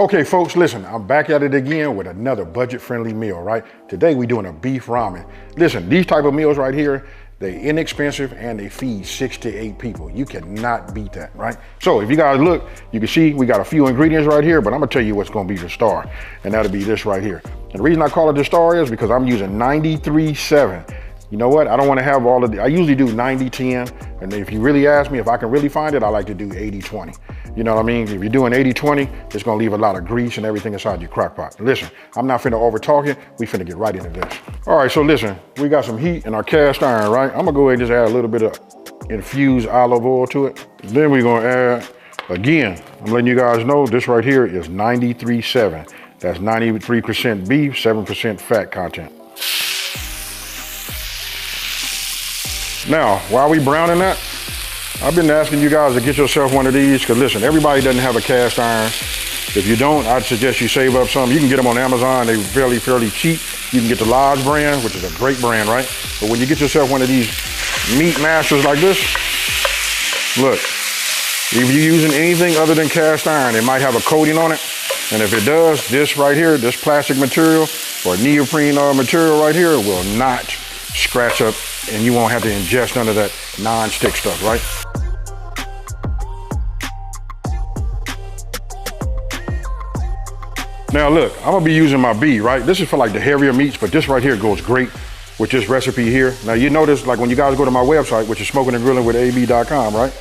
Okay, folks, listen, I'm back at it again with another budget-friendly meal, right? Today we're doing a beef ramen. Listen, these type of meals right here, they're inexpensive and they feed 6 to 8 people. You cannot beat that, right? So if you guys look, you can see we got a few ingredients right here, but I'm gonna tell you what's gonna be the star, and that'll be this right here. And the reason I call it the star is because I'm using 93.7. You know what? I don't want to have all of the, I usually do 90-10. And if you really ask me if I can really find it, I like to do 80-20. You know what I mean? If you're doing 80-20, it's going to leave a lot of grease and everything inside your crock pot. Listen, I'm not finna over talk it. We finna get right into this. All right, so listen, we got some heat in our cast iron, right? I'm gonna go ahead and just add a little bit of infused olive oil to it. Then we're gonna add, again, I'm letting you guys know this right here is 93.7. That's 93% beef, 7% fat content. Now, while we browning that, I've been asking you guys to get yourself one of these, because listen, everybody doesn't have a cast iron. If you don't, I'd suggest you save up some. You can get them on Amazon, they're fairly cheap. You can get the Lodge brand, which is a great brand, right? But when you get yourself one of these meat mashers like this, look, if you're using anything other than cast iron, it might have a coating on it. And if it does, this right here, this plastic material or neoprene material right here will not scratch up, and you won't have to ingest none of that non-stick stuff, right? Now look, I'm gonna be using my B, right? This is for like the heavier meats, but this right here goes great with this recipe here. Now you notice, like when you guys go to my website, which is smokingandgrillingwithab.com, right?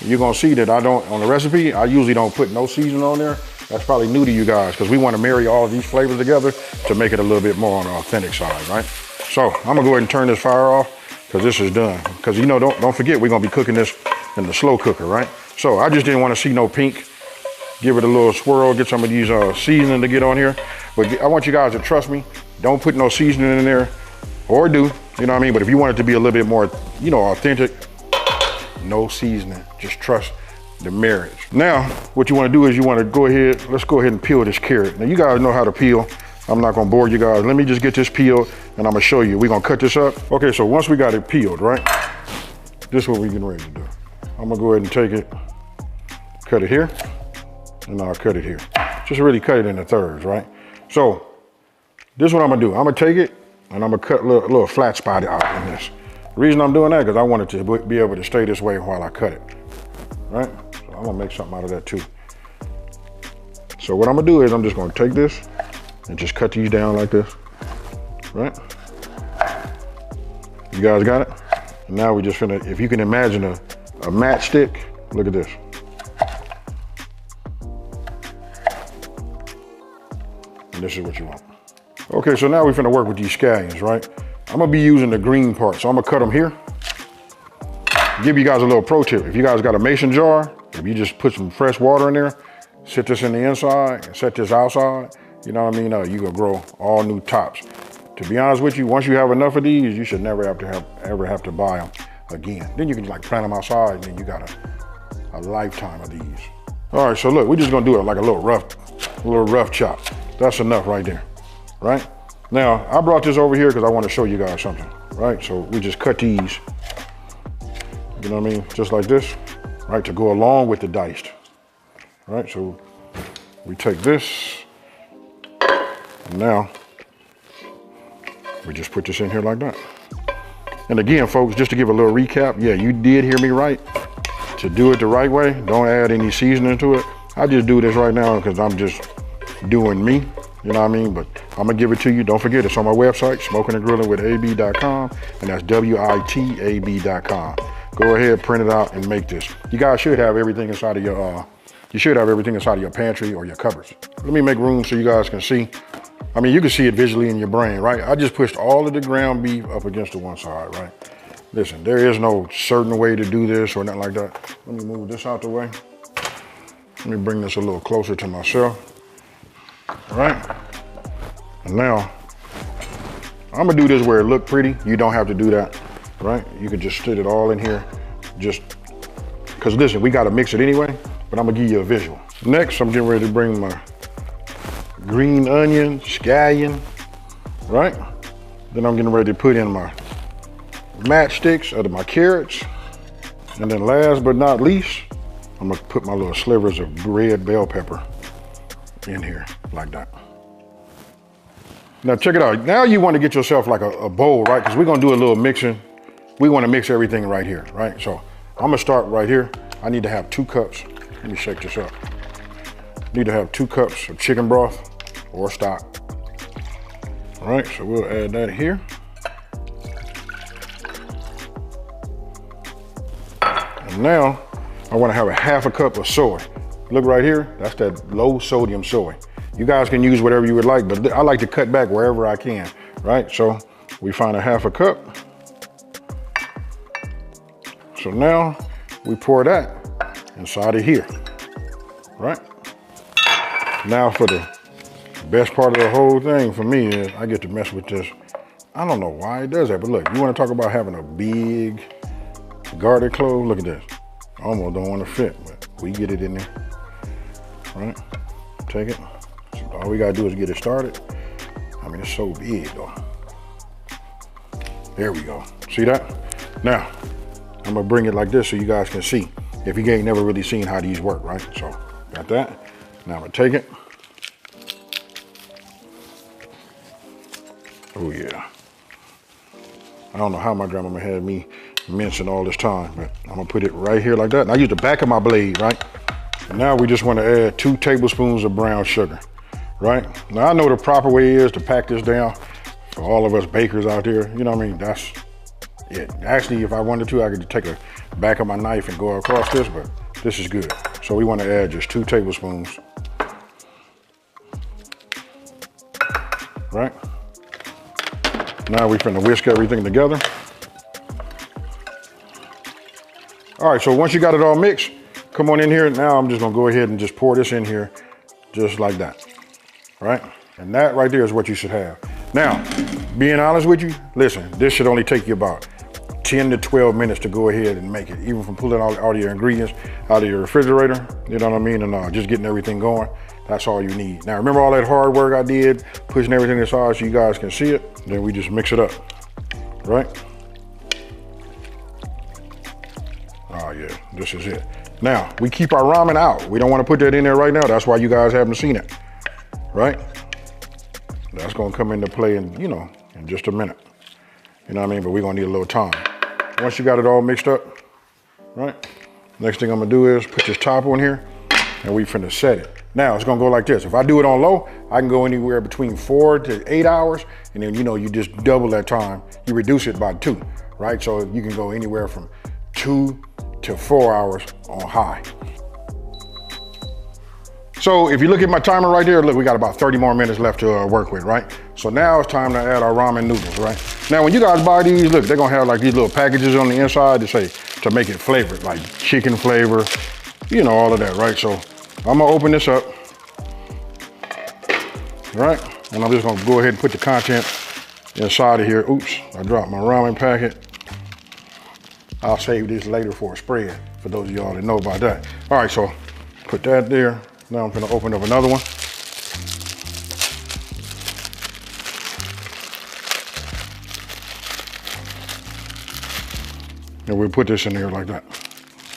You're gonna see that I don't, on the recipe, I usually don't put no seasoning on there. That's probably new to you guys, because we wanna marry all of these flavors together to make it a little bit more on the authentic side, right? So I'm gonna go ahead and turn this fire off, because this is done. Because you know, don't forget, we're gonna be cooking this in the slow cooker, right? So I just didn't want to see no pink. Give it a little swirl, get some of these seasoning to get on here. But I want you guys to trust me. Don't put no seasoning in there, or do, you know what I mean? But if you want it to be a little bit more, you know, authentic, no seasoning, just trust the marriage. Now, what you want to do is you want to go ahead, let's go ahead and peel this carrot. Now you guys know how to peel. I'm not gonna bore you guys. Let me just get this peeled and I'm gonna show you. We're gonna cut this up. Okay, so once we got it peeled, right? This is what we're getting ready to do. I'm gonna go ahead and take it, cut it here, and I'll cut it here. Just really cut it into thirds, right? So this is what I'm gonna do. I'm gonna take it and I'm gonna cut a little flat spot out in this. The reason I'm doing that, because I want it to be able to stay this way while I cut it, right? So I'm gonna make something out of that too. So what I'm gonna do is I'm just gonna take this and just cut these down like this, right? You guys got it? And now we just finna, if you can imagine a matchstick, look at this. And this is what you want. Okay, so now we're finna work with these scallions, right? I'm gonna be using the green part, so I'm gonna cut them here. Give you guys a little pro tip. If you guys got a mason jar, if you just put some fresh water in there, sit this in the inside and set this outside, you know what I mean? You can grow all new tops. To be honest with you, once you have enough of these, you should never ever have to buy them again. Then you can like plant them outside, and then you got a lifetime of these. All right, so look, we're just gonna do it like a little rough chop. That's enough right there, right? Now, I brought this over here because I want to show you guys something, right? So we just cut these, you know what I mean? Just like this, right? To go along with the diced, right? So we take this, and now we just put this in here like that. And again, folks, just to give a little recap, yeah, you did hear me right. To do it the right way, don't add any seasoning to it. I just do this right now because I'm just doing me, you know what I mean? But I'm gonna give it to you. Don't forget, it's on my website, smokingandgrillingwithab.com, and that's WITAB.com. Go ahead, print it out, and make this. You guys should have everything inside of your, pantry or your cupboards. Let me make room so you guys can see. I mean, you can see it visually in your brain, right? I just pushed all of the ground beef up against the one side, right? Listen, there is no certain way to do this or nothing like that. Let me move this out the way. Let me bring this a little closer to myself. All right? And now, I'm gonna do this where it look pretty. You don't have to do that, right? You can just stick it all in here. Just, cause listen, we gotta mix it anyway, but I'm gonna give you a visual. Next, I'm getting ready to bring my green onion, scallion, right? Then I'm getting ready to put in my matchsticks out of my carrots. And then last but not least, I'm gonna put my little slivers of red bell pepper in here like that. Now check it out. Now you want to get yourself like a bowl, right? Because we're gonna do a little mixing. We want to mix everything right here, right? So I'm gonna start right here. I need to have 2 cups. Let me shake this up. Need to have 2 cups of chicken broth or stock. All right, so we'll add that here. And now I want to have a 1/2 cup of soy. Look right here, that's that low sodium soy. You guys can use whatever you would like, but I like to cut back wherever I can, right? So we find a 1/2 cup. So now we pour that inside of here, right? Now for the best part of the whole thing for me is I get to mess with this. I don't know why it does that, but look, you want to talk about having a big garlic clove? Look at this. I almost don't want to fit, but we get it in there, right? Take it. So all we gotta do is get it started. I mean, it's so big though. There we go. See that? Now, I'm gonna bring it like this so you guys can see. If you ain't never really seen how these work, right? So, got that. Now I'm gonna take it. Oh yeah. I don't know how my grandmama had me mincing all this time, but I'm gonna put it right here like that. And I use the back of my blade, right? And now we just wanna add 2 tablespoons of brown sugar, right? Now I know the proper way is to pack this down for all of us bakers out there. You know what I mean? That's it. Actually, if I wanted to, I could take a back of my knife and go across this, but this is good. So we wanna add just 2 tablespoons, right? Now we're finna whisk everything together. All right, so once you got it all mixed, come on in here. Now I'm just gonna go ahead and just pour this in here, just like that, right? And that right there is what you should have. Now, being honest with you, listen, this should only take you about 10 to 12 minutes to go ahead and make it, even from pulling all of your ingredients out of your refrigerator, you know what I mean? And just getting everything going, that's all you need. Now, remember all that hard work I did, pushing everything aside so you guys can see it? Then we just mix it up, right? Oh yeah, this is it. Now, we keep our ramen out. We don't want to put that in there right now. That's why you guys haven't seen it, right? That's gonna come into play in just a minute. You know what I mean? But we're gonna need a little time. Once you got it all mixed up, right? Next thing I'm gonna do is put this top on here and we finna set it. Now it's gonna go like this. If I do it on low, I can go anywhere between 4 to 8 hours, and then you just double that time. You reduce it by 2, right? So you can go anywhere from 2 to 4 hours on high. So if you look at my timer right there, look, we got about 30 more minutes left to work with, right? So now it's time to add our ramen noodles, right? Now when you guys buy these, look, they're gonna have like these little packages on the inside to say, to make it flavored, like chicken flavor, all of that, right? So I'm gonna open this up, right? And I'm just gonna go ahead and put the content inside of here. Oops, I dropped my ramen packet. I'll save this later for a spread, for those of y'all that know about that. All right, so put that there. Now I'm gonna open up another one. And we'll put this in there like that.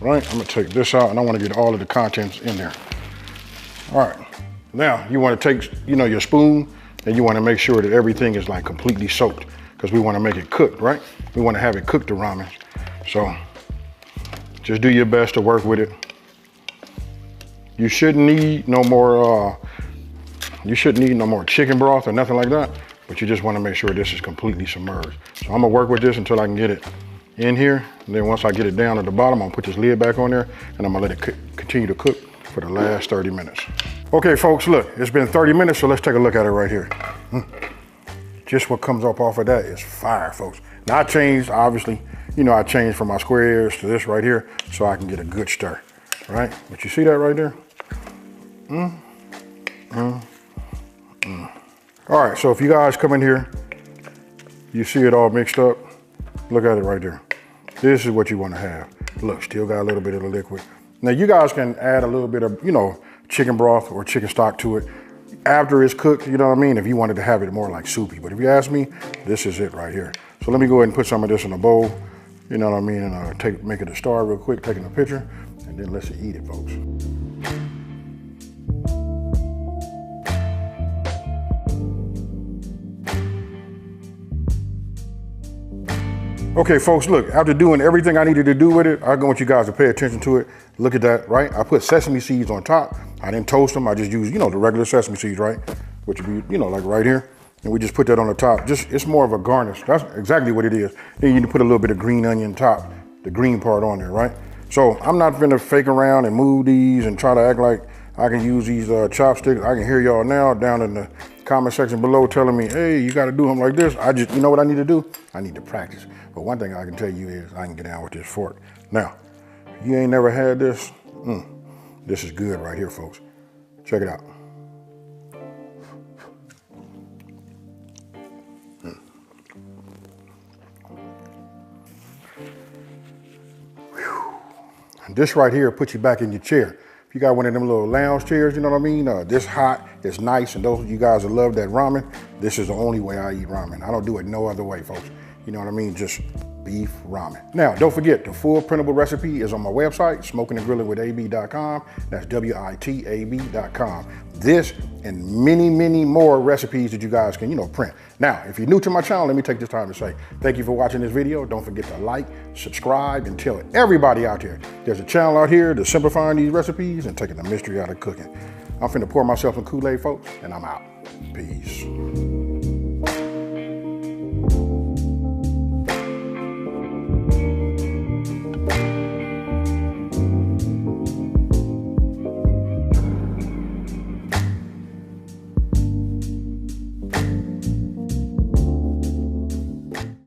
Right, I'm gonna take this out and I wanna get all of the contents in there. All right, now you wanna take, your spoon and you wanna make sure that everything is like completely soaked because we wanna make it cooked, right? We wanna have it cooked, the ramen. So just do your best to work with it. You shouldn't need no more chicken broth or nothing like that, but you just wanna make sure this is completely submerged. So I'm gonna work with this until I can get it in here. And then once I get it down at the bottom, I'm gonna put this lid back on there and I'm gonna let it continue to cook for the last 30 minutes. Okay, folks, look, it's been 30 minutes, so let's take a look at it right here. Just what comes up off of that is fire, folks. Now I changed, obviously, I changed from my squares to this right here so I can get a good stir, right? But you see that right there? All right, so if you guys come in here, you see it all mixed up, look at it right there. This is what you want to have. Look, still got a little bit of the liquid. Now you guys can add a little bit of, chicken broth or chicken stock to it after it's cooked, you know what I mean? If you wanted to have it more like soupy, but if you ask me, this is it right here. So let me go ahead and put some of this in a bowl, you know what I mean? And make it a star real quick, taking a picture, and then let's eat it, folks. Okay, folks, look, after doing everything I needed to do with it, I want you guys to pay attention to it. Look at that, right? I put sesame seeds on top. I didn't toast them. I just used, the regular sesame seeds, right? Which would be, like right here. And we just put that on the top. It's more of a garnish. That's exactly what it is. Then you need to put a little bit of green onion top, the green part on there, right? So I'm not gonna fake around and move these and try to act like I can use these chopsticks. I can hear y'all now down in the comment section below telling me, hey, you gotta do them like this. You know what I need to do? I need to practice. But one thing I can tell you is I can get down with this fork. Now, if you ain't never had this, this is good right here, folks. Check it out. This right here puts you back in your chair. If you got one of them little lounge chairs, you know what I mean? This hot, it's nice, and those of you guys that love that ramen, this is the only way I eat ramen. I don't do it no other way, folks. You know what I mean? Just beef ramen. Now, don't forget, the full printable recipe is on my website, smokingandgrillingwithab.com. That's WITAB.com. This and many, many more recipes that you guys can, print. Now, if you're new to my channel, let me take this time to say thank you for watching this video. Don't forget to like, subscribe, and tell everybody out there there's a channel out here that's simplifying these recipes and taking the mystery out of cooking. I'm finna pour myself some Kool-Aid, folks, and I'm out. Peace.